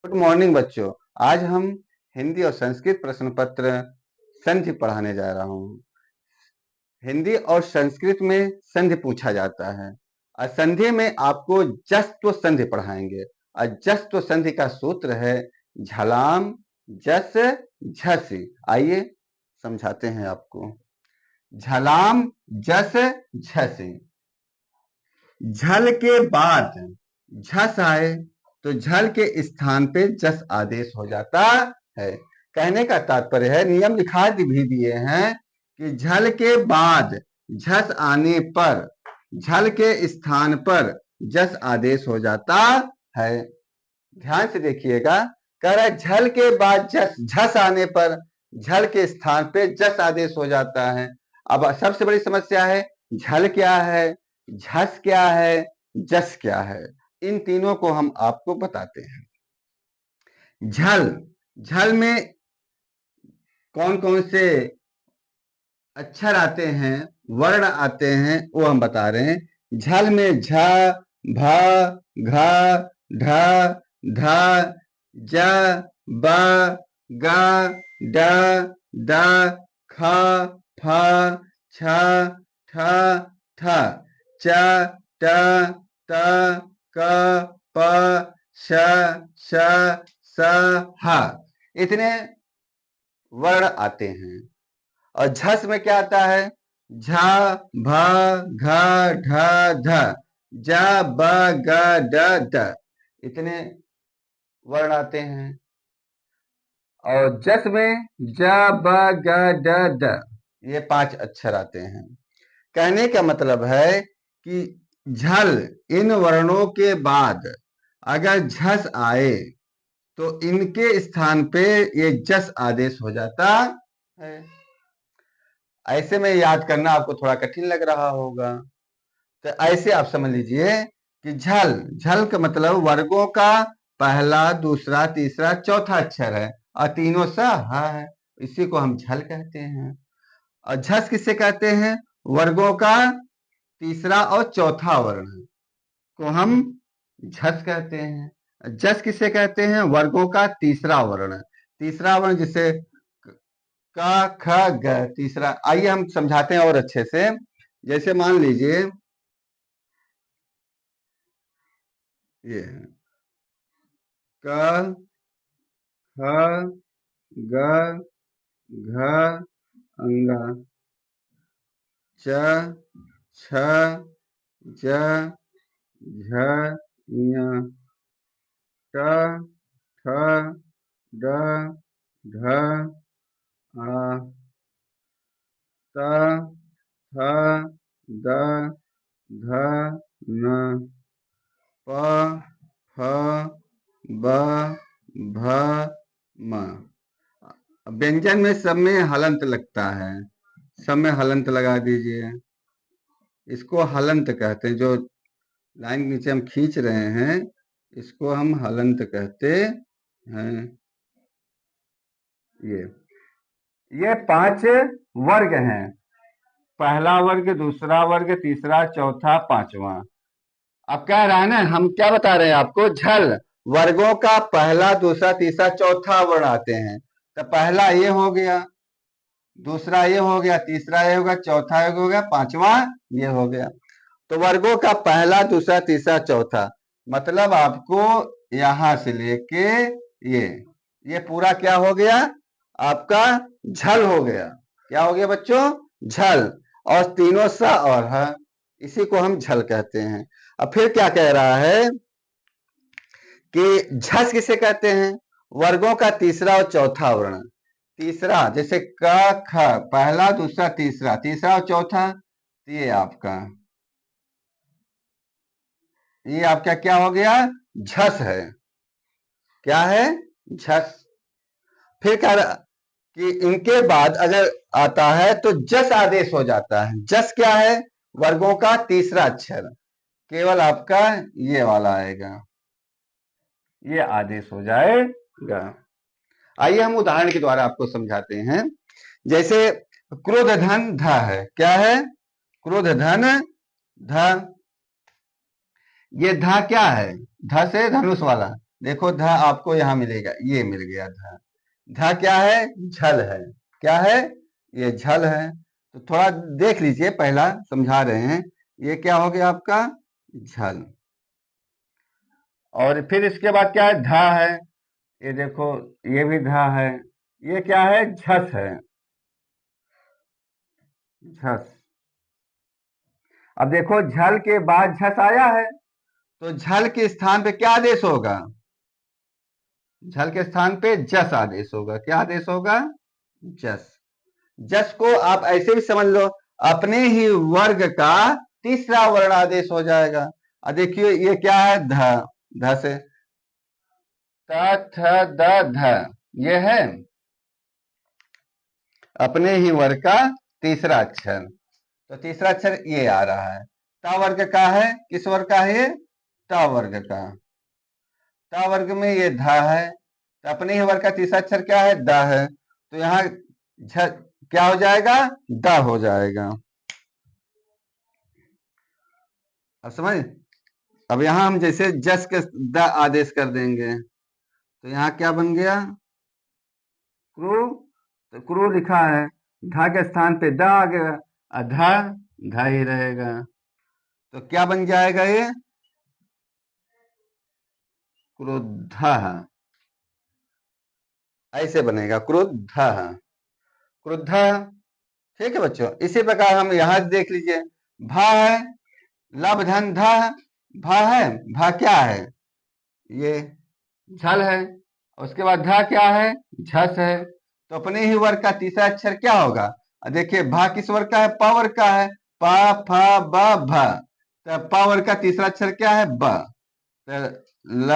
Good morning बच्चों। आज हम हिंदी और संस्कृत प्रश्न पत्र संधि पढ़ाने जा रहा हूँ। हिंदी और संस्कृत में संधि पूछा जाता है और संधि में आपको जस्त्व संधि पढ़ाएंगे और जस्त्व संधि का सूत्र है झलाम जस झसी। आइए समझाते हैं आपको। झलाम जस झसी, झल के बाद झस आए तो झल के स्थान पे जस आदेश हो जाता है। कहने का तात्पर्य है, नियम लिखा भी दिए हैं कि झल के बाद झस आने पर झल के स्थान पर जस आदेश हो जाता है। ध्यान से देखिएगा, कह रहा है झल के बाद जस, झस आने पर झल के स्थान पे जस आदेश हो जाता है। अब सबसे बड़ी समस्या है, झल क्या है, झस क्या है, जस क्या है। इन तीनों को हम आपको बताते हैं। झल, झल में कौन कौन से अक्षर आते हैं, वर्ण आते हैं, वो हम बता रहे हैं। झल में झ, भ, घ, ढ, ध, ज, ब, ग, ड, द, ख, फ, छ, ठ, थ, च, ट, त, क, प, श, स, ह। इतने वर्ण आते हैं। और झस में क्या आता है, झ, भ, घ, ढ, ध, ज, ब, ग, ड, द। इतने वर्ण आते हैं। और जस में ज, ब, ग, ड, द, ये 5 अक्षर आते हैं। कहने का मतलब है कि झल इन वर्णों के बाद अगर झस आए तो इनके स्थान पे ये जस आदेश हो जाता है। ऐसे में याद करना आपको थोड़ा कठिन लग रहा होगा, तो ऐसे आप समझ लीजिए कि झल, झल का मतलब वर्गों का पहला, दूसरा, तीसरा, चौथा अक्षर है और तीनों सा है, इसी को हम झल कहते हैं। और झस किसे कहते हैं, वर्गों का तीसरा और चौथा वर्ण को हम झस कहते हैं। जस किसे कहते हैं, वर्गों का तीसरा वर्ण, तीसरा वर्ण जिसे क, ख, ग, तीसरा। आइए हम समझाते हैं और अच्छे से। जैसे मान लीजिए ये क, ख, ग, घ, अंगा, च, छ, ज, झ, ञ, ट, ठ, ड, ढ, ण, त, थ, द, ध, न, प, फ, ब, भ, म। व्यंजन में सब में हलंत लगता है, सब में हलंत लगा दीजिए। इसको हलंत कहते हैं। जो लाइन नीचे हम खींच रहे हैं इसको हम हलंत कहते हैं। ये 5 वर्ग हैं, पहला वर्ग, दूसरा वर्ग, तीसरा, चौथा, पांचवा। अब कह रहा है ना, हम क्या बता रहे हैं आपको, झल वर्गों का पहला, दूसरा, तीसरा, चौथा वर्ण आते हैं। तो पहला ये हो गया, दूसरा ये हो गया, तीसरा ये हो गया, चौथा ये हो गया, पांचवा ये हो गया। तो वर्गों का पहला, दूसरा, तीसरा, चौथा, मतलब आपको यहां से लेके ये पूरा क्या हो गया, आपका झल हो गया। क्या हो गया बच्चों, झल। और तीनों सा और है, इसी को हम झल कहते हैं। अब फिर क्या कह रहा है कि झस किसे कहते हैं, वर्गों का तीसरा और चौथा वर्ण। तीसरा जैसे क, ख, पहला, दूसरा, तीसरा, तीसरा और चौथा, ये आपका क्या हो गया, झस है। क्या है, झस। फिर कह रहा कि इनके बाद अगर आता है तो जस आदेश हो जाता है। जस क्या है, वर्गों का तीसरा अक्षर, केवल आपका ये वाला आएगा, ये आदेश हो जाएगा। आइए हम उदाहरण के द्वारा आपको समझाते हैं। जैसे क्रोध धन ध है, क्या है, क्रोध धन ध। ये ध क्या है, ध से धनुष वाला, देखो ध आपको यहाँ मिलेगा, ये मिल गया ध। ध क्या है? झल है। क्या है? ये झल है। तो थोड़ा देख लीजिए, पहला समझा रहे हैं। ये क्या हो गया आपका? झल। और फिर इसके बाद क्या है? धा है। ये देखो, ये भी धा है। ये क्या है? झस है। झस। अब देखो, झल के बाद झस आया है, तो झल के स्थान पे क्या आदेश होगा? झल के स्थान पे जस आदेश होगा। क्या आदेश होगा? जस। जस को आप ऐसे भी समझ लो, अपने ही वर्ग का तीसरा वर्ण आदेश हो जाएगा। और देखिए ये क्या है? ध। ध से त थ द ध, ये है अपने ही वर्ग का तीसरा अक्षर। तो तीसरा अक्षर ये आ रहा है। ता वर्ग का है। किस वर्ग का है ये? ता वर्ग का। ता वर्ग में ये ध है, तो अपने ही वर्ग का तीसरा अक्षर क्या है? द है। तो यहाँ झ क्या हो जाएगा? द हो जाएगा। अब समझ। अब यहाँ हम जैसे जस के द आदेश कर देंगे, तो यहाँ क्या बन गया? क्रू। तो क्रू लिखा है, धा के स्थान पे द आ गया, धा धा ही रहेगा। तो क्या बन जाएगा ये? क्रुद्ध। ऐसे बनेगा, क्रुद्ध। क्रुद्ध। ठीक है बच्चों, इसी प्रकार हम यहाँ देख लीजिए। भा है, लब धन धा। भा है। भा क्या है? ये झल है। उसके बाद धा क्या है? झस है। तो अपने ही वर्ग का तीसरा अक्षर क्या होगा? देखिए, भा किस वर्ग का है? प वर्ग का है। प फ ब भ। तो प वर्ग का तीसरा अक्षर क्या है? ब। तो ल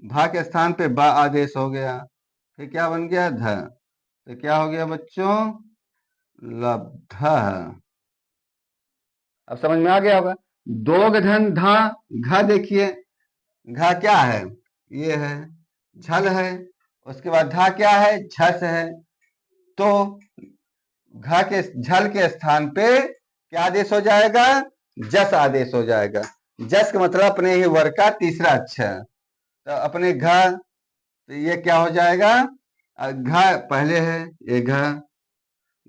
भा के स्थान पे ब आदेश हो गया। फिर क्या बन गया? ध। तो क्या हो गया बच्चों? लब्ध। अब समझ में आ गया होगा। दोग धन धा। घ देखिए, घ क्या है? ये है, झल है। उसके बाद धा क्या है? झस है। तो घ के झल के स्थान पे क्या आदेश हो जाएगा? जस आदेश हो जाएगा। जस का मतलब अपने ही वर्ग का तीसरा अक्षर। तो अपने घ, तो ये क्या हो जाएगा? घ पहले है, ये घ।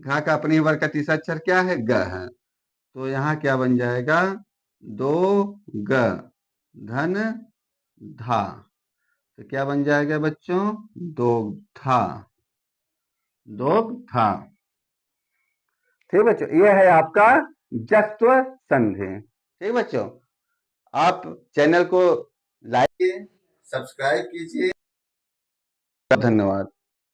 घ का अपने ही वर्ग का तीसरा अक्षर क्या है? ग है। तो यहाँ क्या बन जाएगा? दो ग धन धा। तो क्या बन जाएगा बच्चों? दोग्धा। दोग्धा। ठीक बच्चों, ये है आपका जस्व संधि। ठीक बच्चों, आप चैनल को लाइक कीजिए, सब्सक्राइब कीजिए। धन्यवाद।